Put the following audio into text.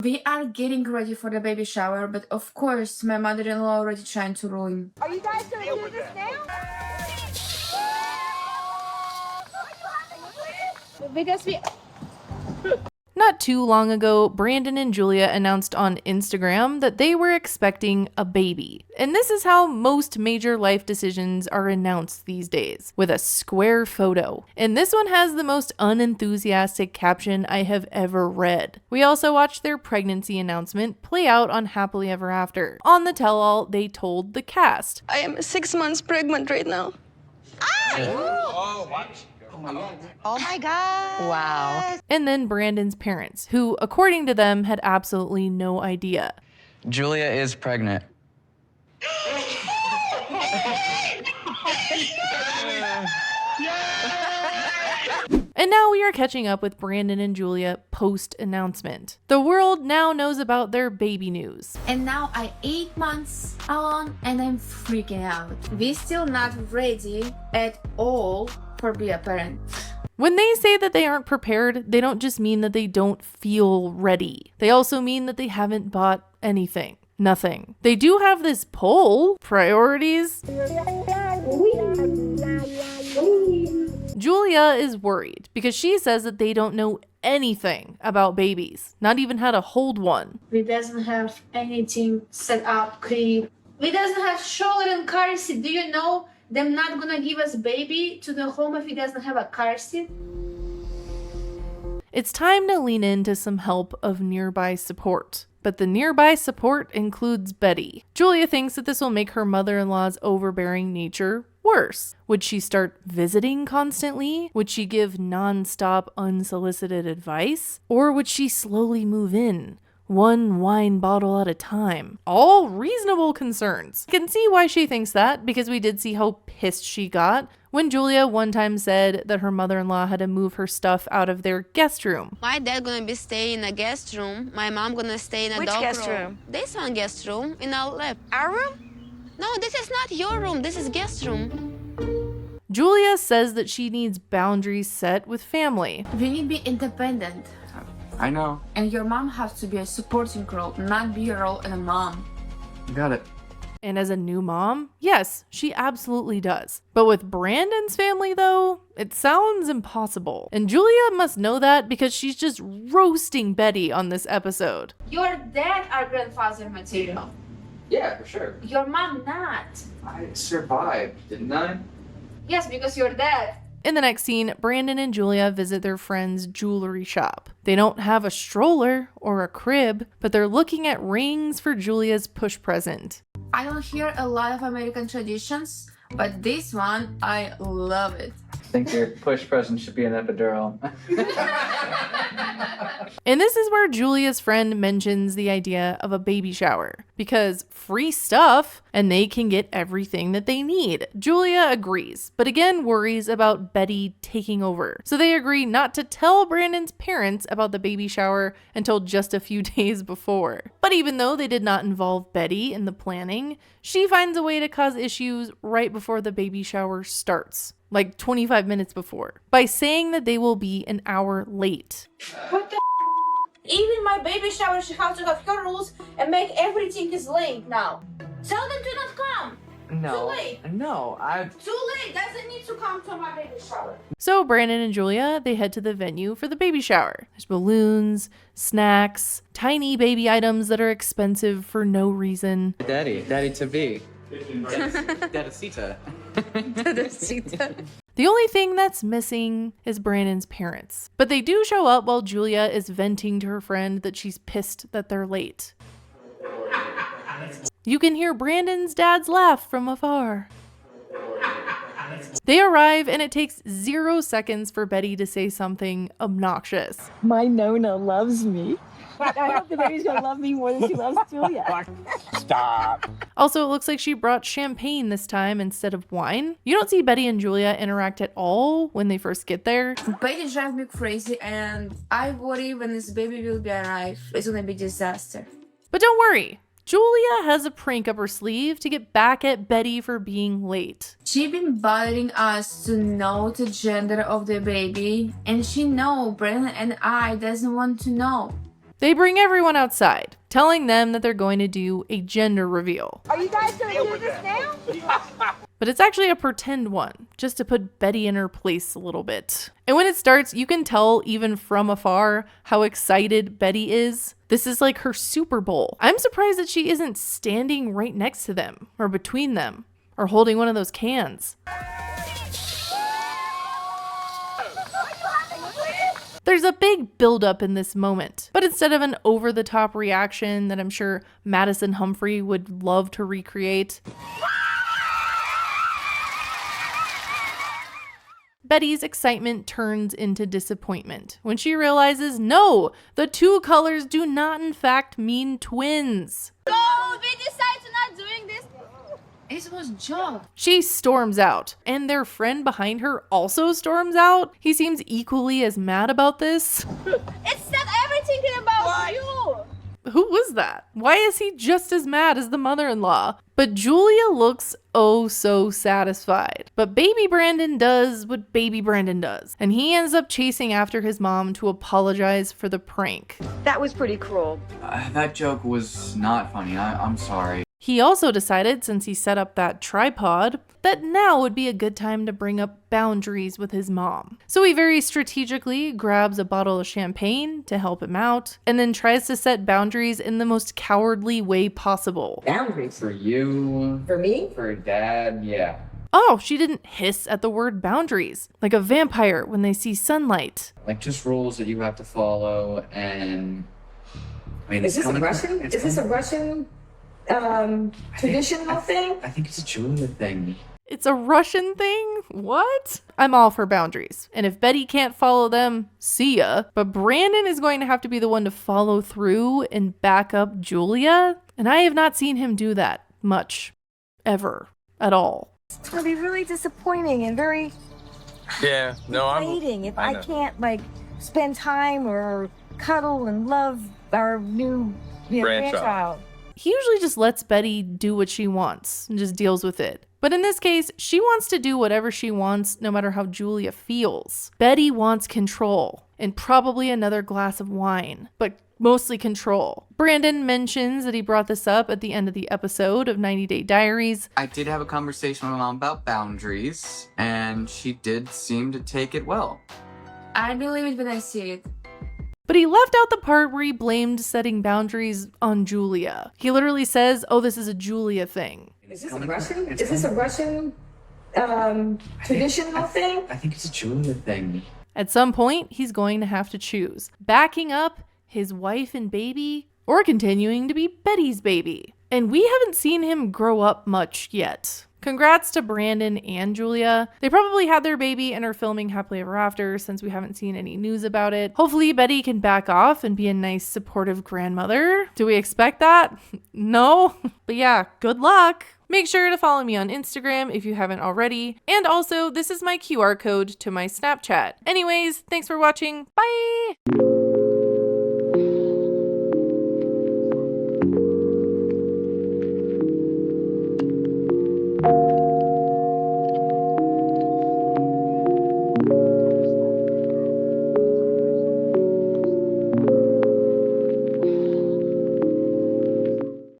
We are getting ready for the baby shower, but of course, my mother-in-law already trying to ruin. Are you guys gonna do this now? Because we... Not too long ago, Brandon and Julia announced on Instagram that they were expecting a baby. And this is how most major life decisions are announced these days, with a square photo. And this one has the most unenthusiastic caption I have ever read. We also watched their pregnancy announcement play out on Happily Ever After. On the tell-all, they told the cast, I am 6 months pregnant right now. Oh my God. Wow. and then Brandon's parents, who, according to them, had absolutely no idea. Julia is pregnant. And now we are catching up with Brandon and Julia post-announcement. The world now knows about their baby news. And now I 8 months along and I'm freaking out. We still not ready at all for be a parent. When they say that they aren't prepared, they don't just mean that they don't feel ready. They also mean that they haven't bought anything. Nothing. They do have this poll, priorities. Julia is worried because she says that they don't know anything about babies, not even how to hold one. We doesn't have anything set up, crib. We doesn't have stroller and car seat. Do you know them not gonna give us baby to the home if he doesn't have a car seat? It's time to lean into some help of nearby support. But the nearby support includes Betty. Julia thinks that this will make her mother-in-law's overbearing nature worse. Would she start visiting constantly? Would she give non-stop unsolicited advice? Or would she slowly move in, one wine bottle at a time? All reasonable concerns. I can see why she thinks that, because we did see how pissed she got when Julia one time said that her mother-in-law had to move her stuff out of their guest room. My dad gonna be staying in a guest room. My mom gonna stay in a Which dog guest room. room? This one guest room in our left. Our room? No, this is not your room. This is guest room. Julia says that she needs boundaries set with family. We need to be independent. I know. And your mom has to be a supporting role, not be a role in a mom. Got it. And as a new mom, yes, she absolutely does. But with Brandon's family, though, it sounds impossible. And Julia must know that because she's just roasting Betty on this episode. Your dad are grandfather material. Yeah, for sure. Your mom not. I survived, didn't I? Yes, because your dad. In the next scene, Brandon and Julia visit their friend's jewelry shop. They don't have a stroller or a crib, but they're looking at rings for Julia's push present. I don't hear a lot of American traditions, but this one, I love it. I think your push present should be an epidural. And this is where Julia's friend mentions the idea of a baby shower, because free stuff and they can get everything that they need. Julia agrees, but again worries about Betty taking over. So they agree not to tell Brandon's parents about the baby shower until just a few days before. But even though they did not involve Betty in the planning, she finds a way to cause issues right before the baby shower starts. Like 25 minutes before, by saying that they will be an hour late. What the? Even my baby shower, she has to have her rules and make everything is late now. Tell them to not come. No. Too late. No, Too late. Doesn't need to come to my baby shower. So Brandon and Julia, they head to the venue for the baby shower. There's balloons, snacks, tiny baby items that are expensive for no reason. Daddy to be. Daddy-cita. The only thing that's missing is Brandon's parents. But they do show up while Julia is venting to her friend that she's pissed that they're late. You can hear Brandon's dad's laugh from afar. They arrive and it takes 0 seconds for Betty to say something obnoxious. My Nona loves me. I hope the baby's gonna love me more than she loves Julia. Stop. Also, it looks like she brought champagne this time instead of wine. You don't see Betty and Julia interact at all when they first get there. Betty drives me crazy and I worry when this baby will be arrive. It's gonna be disaster. But don't worry. Julia has a prank up her sleeve to get back at Betty for being late. She been bothering us to know the gender of the baby and she know Brandon and I doesn't want to know. They bring everyone outside, telling them that they're going to do a gender reveal. Are you guys gonna do this now? But it's actually a pretend one, just to put Betty in her place a little bit. And when it starts, you can tell even from afar how excited Betty is. This is like her Super Bowl. I'm surprised that she isn't standing right next to them, or between them, or holding one of those cans. There's a big buildup in this moment, but instead of an over-the-top reaction that I'm sure Madison Humphrey would love to recreate, Betty's excitement turns into disappointment when she realizes, no, the two colors do not in fact mean twins. So we decide to not doing this. It was job. She storms out, and their friend behind her also storms out. He seems equally as mad about this. It's not everything about you. Who was that? Why is he just as mad as the mother-in-law? But Julia looks oh so satisfied. But baby Brandon does what baby Brandon does, and he ends up chasing after his mom to apologize for the prank. That was pretty cruel. That joke was not funny. I'm sorry. He also decided, since he set up that tripod, that now would be a good time to bring up boundaries with his mom. So he very strategically grabs a bottle of champagne to help him out, and then tries to set boundaries in the most cowardly way possible. Boundaries. For you. For me? For Dad, yeah. Oh, she didn't hiss at the word boundaries, like a vampire when they see sunlight. Like just rules that you have to follow, and I mean, Is this a Russian? Is this a Russian traditional thing? I think it's a Julia thing. It's a Russian thing? What? I'm all for boundaries. And if Betty can't follow them, see ya. But Brandon is going to have to be the one to follow through and back up Julia. And I have not seen him do that much. Ever. At all. It's gonna be really disappointing and very Yeah, no, deflating if I I know. can't like spend time or cuddle and love our new grandchild. He usually just lets Betty do what she wants and just deals with it. But in this case, she wants to do whatever she wants, no matter how Julia feels. Betty wants control and probably another glass of wine, but mostly control. Brandon mentions that he brought this up at the end of the episode of 90 Day Diaries. I did have a conversation with my mom about boundaries, and she did seem to take it well. I believe it when I see it. But he left out the part where he blamed setting boundaries on Julia. He literally says, oh, this is a Julia thing. Is this a Russian? Is this a Russian traditional thing? I think it's a Julia thing. At some point, he's going to have to choose backing up his wife and baby or continuing to be Betty's baby. And we haven't seen him grow up much yet. Congrats to Brandon and Julia. They probably had their baby and are filming Happily Ever After since we haven't seen any news about it. Hopefully Betty can back off and be a nice supportive grandmother. Do we expect that? No? But yeah, good luck. Make sure to follow me on Instagram if you haven't already. And also, this is my QR code to my Snapchat. Anyways, thanks for watching. Bye!